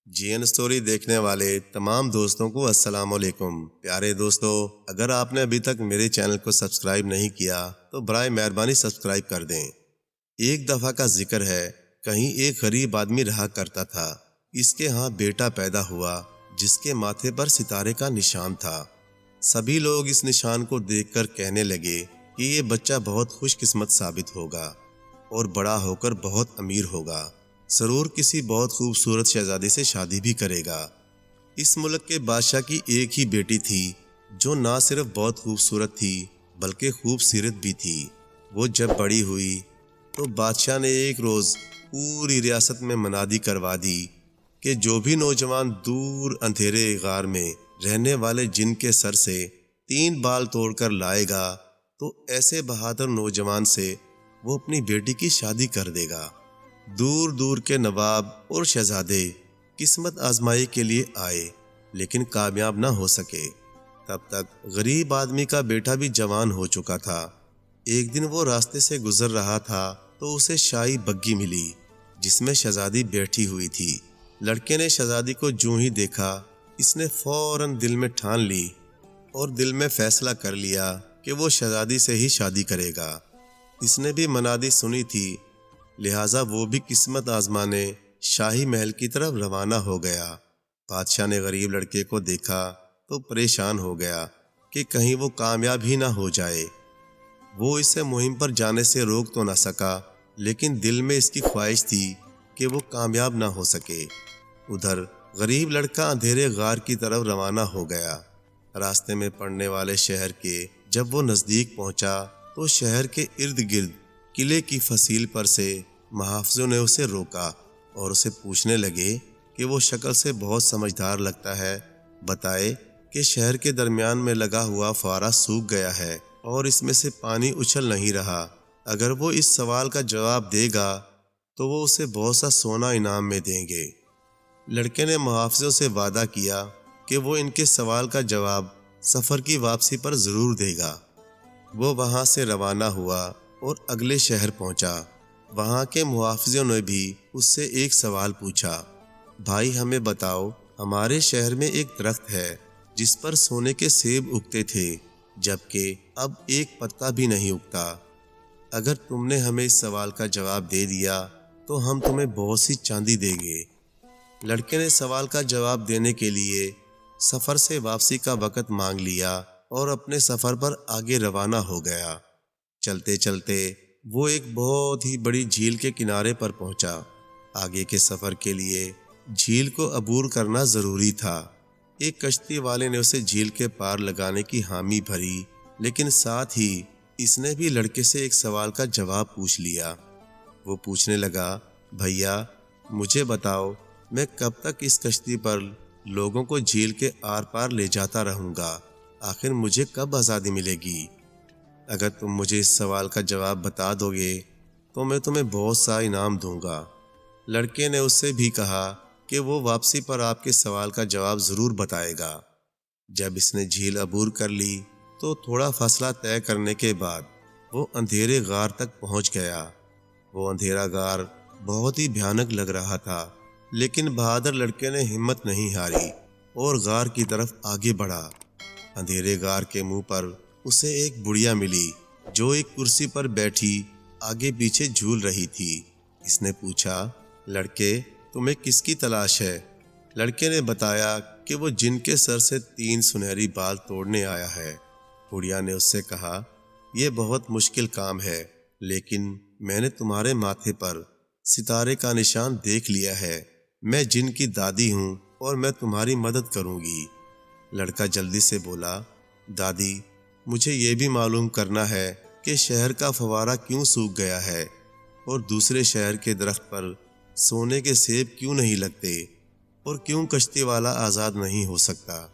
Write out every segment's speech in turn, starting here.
جی N story دیکھنے والے تمام دوستوں کو السلام علیکم۔ پیارے دوستو، اگر آپ نے ابھی تک میرے چینل کو سبسکرائب نہیں کیا تو برائے مہربانی سبسکرائب کر دیں۔ ایک دفعہ کا ذکر ہے، کہیں ایک غریب آدمی رہا کرتا تھا۔ اس کے ہاں بیٹا پیدا ہوا جس کے ماتھے پر ستارے کا نشان تھا۔ سبھی لوگ اس نشان کو دیکھ کر کہنے لگے کہ یہ بچہ بہت خوش قسمت ثابت ہوگا اور بڑا ہو کر بہت امیر ہوگا، ضرور کسی بہت خوبصورت شہزادی سے شادی بھی کرے گا۔ اس ملک کے بادشاہ کی ایک ہی بیٹی تھی جو نہ صرف بہت خوبصورت تھی بلکہ خوب سیرت بھی تھی۔ وہ جب بڑی ہوئی تو بادشاہ نے ایک روز پوری ریاست میں منادی کروا دی کہ جو بھی نوجوان دور اندھیرے غار میں رہنے والے جن کے سر سے 3 بال توڑ کر لائے گا تو ایسے بہادر نوجوان سے وہ اپنی بیٹی کی شادی کر دے گا۔ دور دور کے نواب اور شہزادے قسمت آزمائی کے لیے آئے لیکن کامیاب نہ ہو سکے۔ تب تک غریب آدمی کا بیٹا بھی جوان ہو چکا تھا۔ ایک دن وہ راستے سے گزر رہا تھا تو اسے شاہی بگھی ملی جس میں شہزادی بیٹھی ہوئی تھی۔ لڑکے نے شہزادی کو جوں ہی دیکھا، اس نے فوراً دل میں ٹھان لی اور دل میں فیصلہ کر لیا کہ وہ شہزادی سے ہی شادی کرے گا۔ اس نے بھی منادی سنی تھی، لہٰذا وہ بھی قسمت آزمانے شاہی محل کی طرف روانہ ہو گیا۔ بادشاہ نے غریب لڑکے کو دیکھا تو پریشان ہو گیا کہ کہیں وہ کامیاب ہی نہ ہو جائے۔ وہ اسے مہم پر جانے سے روک تو نہ سکا لیکن دل میں اس کی خواہش تھی کہ وہ کامیاب نہ ہو سکے۔ ادھر غریب لڑکا اندھیرے غار کی طرف روانہ ہو گیا۔ راستے میں پڑنے والے شہر کے جب وہ نزدیک پہنچا تو شہر کے ارد گرد قلعے کی فصیل پر سے محافظوں نے اسے روکا اور اسے پوچھنے لگے کہ وہ شکل سے بہت سمجھدار لگتا ہے، بتائے کہ شہر کے درمیان میں لگا ہوا فوارہ سوکھ گیا ہے اور اس میں سے پانی اچھل نہیں رہا۔ اگر وہ اس سوال کا جواب دے گا تو وہ اسے بہت سا سونا انعام میں دیں گے۔ لڑکے نے محافظوں سے وعدہ کیا کہ وہ ان کے سوال کا جواب سفر کی واپسی پر ضرور دے گا۔ وہ وہاں سے روانہ ہوا اور اگلے شہر پہنچا۔ وہاں کے محافظوں نے بھی اس سے ایک سوال پوچھا، بھائی ہمیں بتاؤ، ہمارے شہر میں ایک درخت ہے جس پر سونے کے سیب اگتے تھے جبکہ اب ایک پتا بھی نہیں اگتا۔ اگر تم نے ہمیں اس سوال کا جواب دے دیا تو ہم تمہیں بہت سی چاندی دیں گے۔ لڑکے نے سوال کا جواب دینے کے لیے سفر سے واپسی کا وقت مانگ لیا اور اپنے سفر پر آگے روانہ ہو گیا۔ چلتے چلتے وہ ایک بہت ہی بڑی جھیل کے کنارے پر پہنچا۔ آگے کے سفر کے لیے جھیل کو عبور کرنا ضروری تھا۔ ایک کشتی والے نے اسے جھیل کے پار لگانے کی حامی بھری لیکن ساتھ ہی اس نے بھی لڑکے سے ایک سوال کا جواب پوچھ لیا۔ وہ پوچھنے لگا، بھیا مجھے بتاؤ، میں کب تک اس کشتی پر لوگوں کو جھیل کے آر پار لے جاتا رہوں گا؟ آخر مجھے کب آزادی ملے گی؟ اگر تم مجھے اس سوال کا جواب بتا دو گے تو میں تمہیں بہت سا انعام دوں گا۔ لڑکے نے اس سے بھی کہا کہ وہ واپسی پر آپ کے سوال کا جواب ضرور بتائے گا۔ جب اس نے جھیل عبور کر لی تو تھوڑا فاصلہ طے کرنے کے بعد وہ اندھیرے غار تک پہنچ گیا۔ وہ اندھیرا غار بہت ہی بھیانک لگ رہا تھا لیکن بہادر لڑکے نے ہمت نہیں ہاری اور غار کی طرف آگے بڑھا۔ اندھیرے غار کے منہ پر اسے ایک بڑھیا ملی جو ایک کرسی پر بیٹھی آگے پیچھے جھول رہی تھی۔ اس نے پوچھا، لڑکے تمہیں کس کی تلاش ہے؟ لڑکے نے بتایا کہ وہ جن کے سر سے 3 سنہری بال توڑنے آیا ہے۔ بڑھیا نے اس سے کہا، یہ بہت مشکل کام ہے لیکن میں نے تمہارے ماتھے پر ستارے کا نشان دیکھ لیا ہے۔ میں جن کی دادی ہوں اور میں تمہاری مدد کروں گی۔ لڑکا جلدی سے بولا، دادی مجھے یہ بھی معلوم کرنا ہے کہ شہر کا فوارہ کیوں سوکھ گیا ہے اور دوسرے شہر کے درخت پر سونے کے سیب کیوں نہیں لگتے اور کیوں کشتی والا آزاد نہیں ہو سکتا؟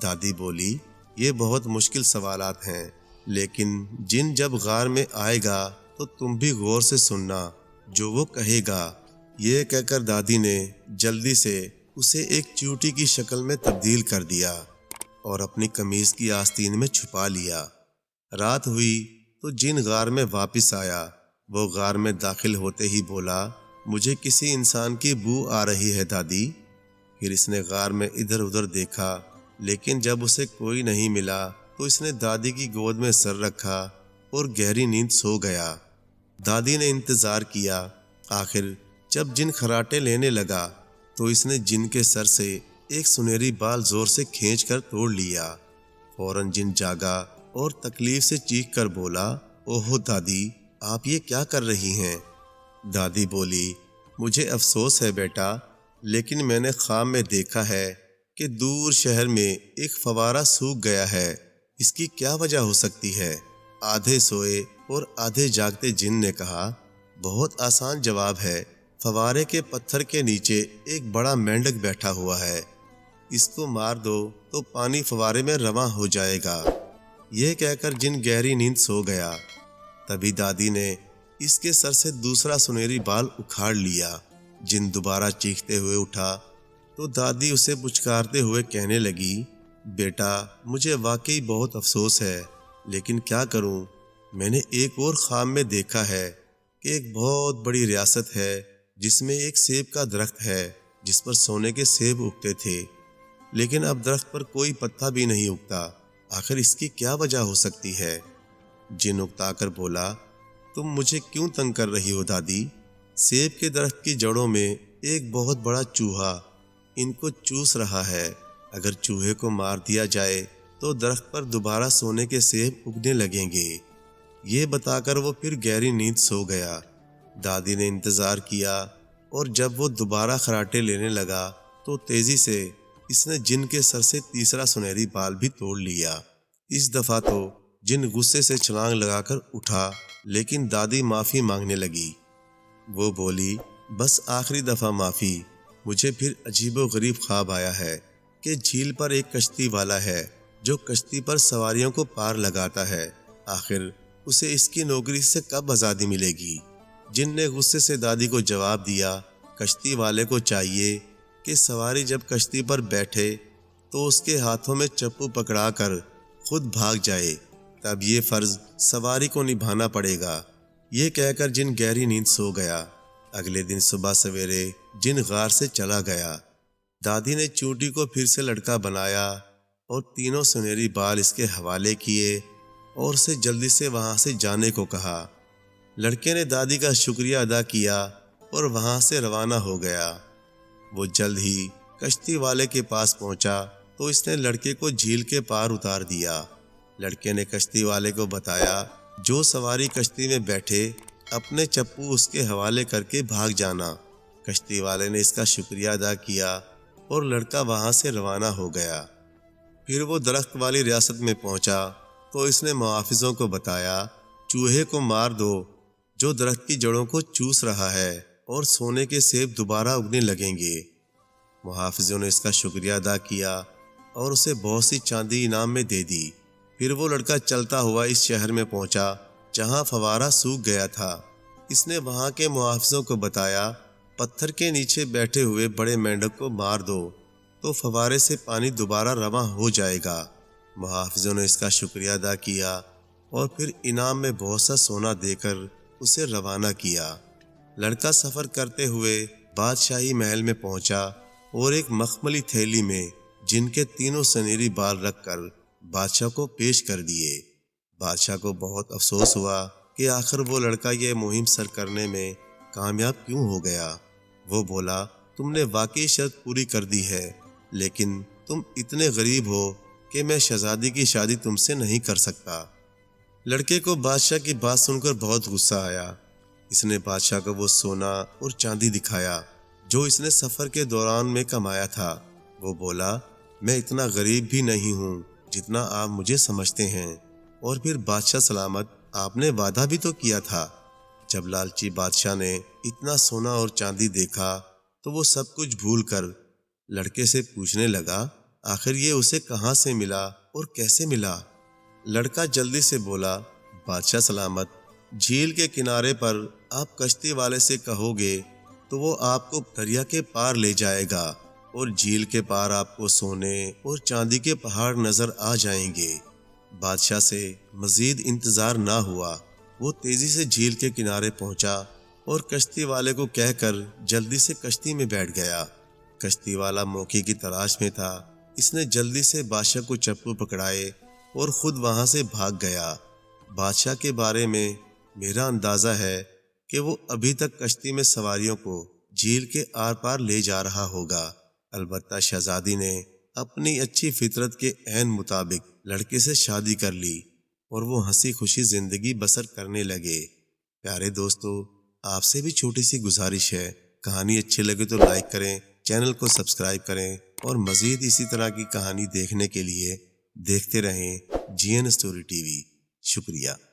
دادی بولی، یہ بہت مشکل سوالات ہیں لیکن جن جب غار میں آئے گا تو تم بھی غور سے سننا جو وہ کہے گا۔ یہ کہہ کر دادی نے جلدی سے اسے ایک چیوٹی کی شکل میں تبدیل کر دیا اور اپنی قمیض کی آستین میں چھپا لیا۔ رات ہوئی تو جن غار میں واپس آیا وہ غار میں داخل ہوتے ہی بولا، مجھے کسی انسان کی بو آ رہی ہے دادی۔ پھر اس نے غار میں ادھر ادھر دیکھا، لیکن جب اسے کوئی نہیں ملا تو اس نے دادی کی گود میں سر رکھا اور گہری نیند سو گیا۔ دادی نے انتظار کیا، آخر جب جن خراٹے لینے لگا تو اس نے جن کے سر سے ایک سنہری بال زور سے کھینچ کر توڑ لیا۔ فوراً جن جاگا اور تکلیف سے چیخ کر بولا، اوہو دادی، آپ یہ کیا کر رہی ہیں؟ دادی بولی، مجھے افسوس ہے بیٹا، لیکن میں نے خواب میں دیکھا ہے کہ دور شہر میں ایک فوارہ سوکھ گیا ہے۔ اس کی کیا وجہ ہو سکتی ہے؟ آدھے سوئے اور آدھے جاگتے جن نے کہا، بہت آسان جواب ہے، فوارے کے پتھر کے نیچے ایک بڑا مینڈک بیٹھا ہوا ہے، اس کو مار دو تو پانی فوارے میں رواں ہو جائے گا۔ یہ کہہ کر جن گہری نیند سو گیا۔ تبھی دادی نے اس کے سر سے دوسرا سنہری بال اکھاڑ لیا۔ جن دوبارہ چیختے ہوئے اٹھا تو دادی اسے پچکارتے ہوئے کہنے لگی، بیٹا، مجھے واقعی بہت افسوس ہے، لیکن کیا کروں؟ میں نے ایک اور خواب میں دیکھا ہے کہ ایک بہت بڑی ریاست ہے جس میں ایک سیب کا درخت ہے جس پر سونے کے سیب اگتے تھے، لیکن اب درخت پر کوئی پتا بھی نہیں اگتا۔ آخر اس کی کیا وجہ ہو سکتی ہے؟ جن اکتا کر بولا، تم مجھے کیوں تنگ کر رہی ہو دادی؟ سیب کے درخت کی جڑوں میں ایک بہت بڑا چوہا ان کو چوس رہا ہے۔ اگر چوہے کو مار دیا جائے تو درخت پر دوبارہ سونے کے سیب اگنے لگیں گے۔ یہ بتا کر وہ پھر گہری نیند سو گیا۔ دادی نے انتظار کیا اور جب وہ دوبارہ خراٹے لینے لگا تو تیزی سے اس نے جن کے سر سے تیسرا سنہری بال بھی توڑ لیا۔ اس دفعہ تو جن غصے سے چھلانگ لگا کر اٹھا، لیکن دادی معافی مانگنے لگی۔ وہ بولی، بس آخری دفعہ معافی، مجھے پھر عجیب و غریب خواب آیا ہے کہ جھیل پر ایک کشتی والا ہے جو کشتی پر سواریوں کو پار لگاتا ہے۔ آخر اسے اس کی نوکری سے کب آزادی ملے گی؟ جن نے غصے سے دادی کو جواب دیا، کشتی والے کو چاہیے کہ سواری جب کشتی پر بیٹھے تو اس کے ہاتھوں میں چپو پکڑا کر خود بھاگ جائے، تب یہ فرض سواری کو نبھانا پڑے گا۔ یہ کہہ کر جن گہری نیند سو گیا۔ اگلے دن صبح سویرے جن غار سے چلا گیا۔ دادی نے چونٹی کو پھر سے لڑکا بنایا اور تینوں سنہری بال اس کے حوالے کیے اور اسے جلدی سے وہاں سے جانے کو کہا۔ لڑکے نے دادی کا شکریہ ادا کیا اور وہاں سے روانہ ہو گیا۔ وہ جلد ہی کشتی والے کے پاس پہنچا تو اس نے لڑکے کو جھیل کے پار اتار دیا۔ لڑکے نے کشتی والے کو بتایا، جو سواری کشتی میں بیٹھے اپنے چپو اس کے حوالے کر کے بھاگ جانا۔ کشتی والے نے اس کا شکریہ ادا کیا اور لڑکا وہاں سے روانہ ہو گیا۔ پھر وہ درخت والی ریاست میں پہنچا تو اس نے محافظوں کو بتایا، چوہے کو مار دو جو درخت کی جڑوں کو چوس رہا ہے اور سونے کے سیب دوبارہ اگنے لگیں گے۔ محافظوں نے اس کا شکریہ ادا کیا اور اسے بہت سی چاندی انعام میں دے دی۔ پھر وہ لڑکا چلتا ہوا اس شہر میں پہنچا جہاں فوارہ سوکھ گیا تھا۔ اس نے وہاں کے محافظوں کو بتایا، پتھر کے نیچے بیٹھے ہوئے بڑے مینڈک کو مار دو تو فوارے سے پانی دوبارہ رواں ہو جائے گا۔ محافظوں نے اس کا شکریہ ادا کیا اور پھر انعام میں بہت سا سونا دے کر اسے روانہ کیا۔ لڑکا سفر کرتے ہوئے بادشاہی محل میں پہنچا اور ایک مخملی تھیلی میں جن کے تینوں سنہری بال رکھ کر بادشاہ کو پیش کر دیے۔ بادشاہ کو بہت افسوس ہوا کہ آخر وہ لڑکا یہ مہم سر کرنے میں کامیاب کیوں ہو گیا۔ وہ بولا، تم نے واقعی شرط پوری کر دی ہے، لیکن تم اتنے غریب ہو کہ میں شہزادی کی شادی تم سے نہیں کر سکتا۔ لڑکے کو بادشاہ کی بات سن کر بہت غصہ آیا۔ اس نے بادشاہ کو وہ سونا اور چاندی دکھایا جو اس نے سفر کے دوران میں کمایا تھا۔ وہ بولا، میں اتنا غریب بھی نہیں ہوں جتنا آپ مجھے سمجھتے ہیں، اور پھر بادشاہ سلامت، آپ نے وعدہ بھی تو کیا تھا۔ جب لالچی بادشاہ نے اتنا سونا اور چاندی دیکھا تو وہ سب کچھ بھول کر لڑکے سے پوچھنے لگا، آخر یہ اسے کہاں سے ملا اور کیسے ملا؟ لڑکا جلدی سے بولا، بادشاہ سلامت، جھیل کے کنارے پر آپ کشتی والے سے کہو گے تو وہ آپ کو دریا کے پار لے جائے گا اور جھیل کے پار آپ کو سونے اور چاندی کے پہاڑ نظر آ جائیں گے۔ بادشاہ سے مزید انتظار نہ ہوا۔ وہ تیزی سے جھیل کے کنارے پہنچا اور کشتی والے کو کہہ کر جلدی سے کشتی میں بیٹھ گیا۔ کشتی والا موقع کی تلاش میں تھا۔ اس نے جلدی سے بادشاہ کو چپو پکڑائے اور خود وہاں سے بھاگ گیا۔ بادشاہ کے بارے میں میرا اندازہ ہے کہ وہ ابھی تک کشتی میں سواریوں کو جھیل کے آر پار لے جا رہا ہوگا۔ البتہ شہزادی نے اپنی اچھی فطرت کے عین مطابق لڑکے سے شادی کر لی اور وہ ہنسی خوشی زندگی بسر کرنے لگے۔ پیارے دوستو، آپ سے بھی چھوٹی سی گزارش ہے، کہانی اچھی لگے تو لائک کریں، چینل کو سبسکرائب کریں اور مزید اسی طرح کی کہانی دیکھنے کے لیے دیکھتے رہیں جی این اسٹوری ٹی وی۔ شکریہ۔